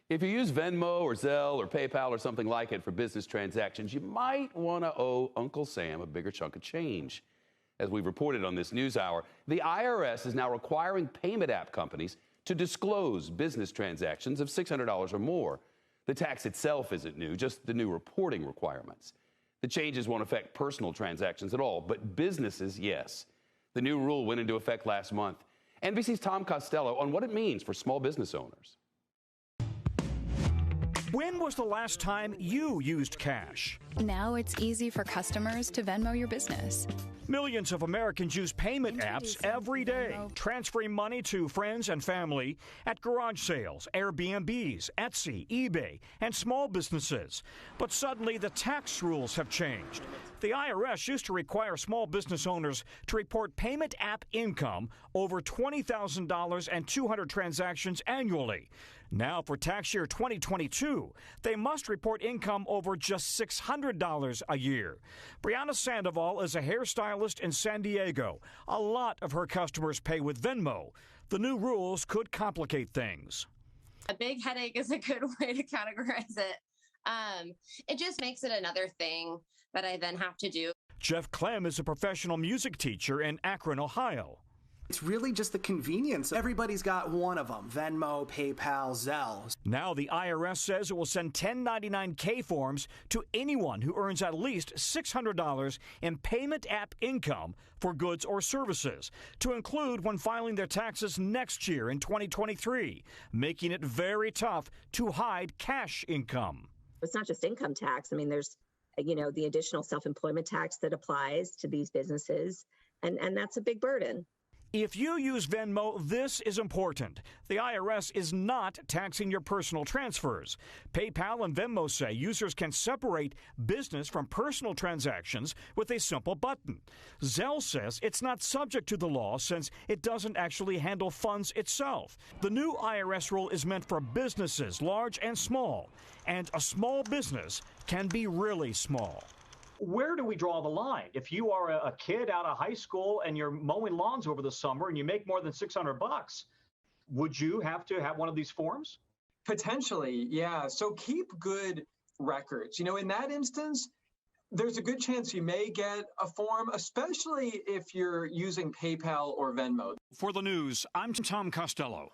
If you use Venmo or Zelle or PayPal or something like it for business transactions, you might want to owe Uncle Sam a bigger chunk of change. As we've reported on this news hour, the IRS is now requiring payment app companies to disclose business transactions of $600 or more. The tax itself isn't new, just the new reporting requirements. The changes won't affect personal transactions at all, but businesses, yes. The new rule went into effect last month. NBC's Tom Costello on what it means for small business owners. When was the last time you used cash? Now it's easy for customers to Venmo your business. Millions of Americans use payment apps every day, transferring money to friends and family at garage sales, Airbnbs, Etsy, eBay, and small businesses. But suddenly the tax rules have changed. The IRS used to require small business owners to report payment app income over $20,000 and 200 transactions annually. Now, for tax year 2022, they must report income over just $600 a year. Brianna Sandoval is a hairstylist in San Diego. A lot of her customers pay with Venmo. The new rules could complicate things. A big headache is a good way to categorize it. It just makes it another thing that I then have to do. Jeff Klemm is a professional music teacher in Akron, Ohio. It's really just the convenience. Everybody's got one of them, Venmo, PayPal, Zelle. Now the IRS says it will send 1099-K forms to anyone who earns at least $600 in payment app income for goods or services, to include when filing their taxes next year in 2023, making it very tough to hide cash income. It's not just income tax. I mean, there's, the additional self-employment tax that applies to these businesses, and that's a big burden. If you use Venmo, this is important. The IRS is not taxing your personal transfers. PayPal and Venmo say users can separate business from personal transactions with a simple button. Zelle says it's not subject to the law since it doesn't actually handle funds itself. The new IRS rule is meant for businesses, large and small, and a small business can be really small. Where do we draw the line? If you are a kid out of high school and you're mowing lawns over the summer and you make more than $600, would you have to have one of these forms? Potentially, yeah. So keep good records. In that instance, there's a good chance you may get a form, especially if you're using PayPal or Venmo. For the news, I'm Tom Costello.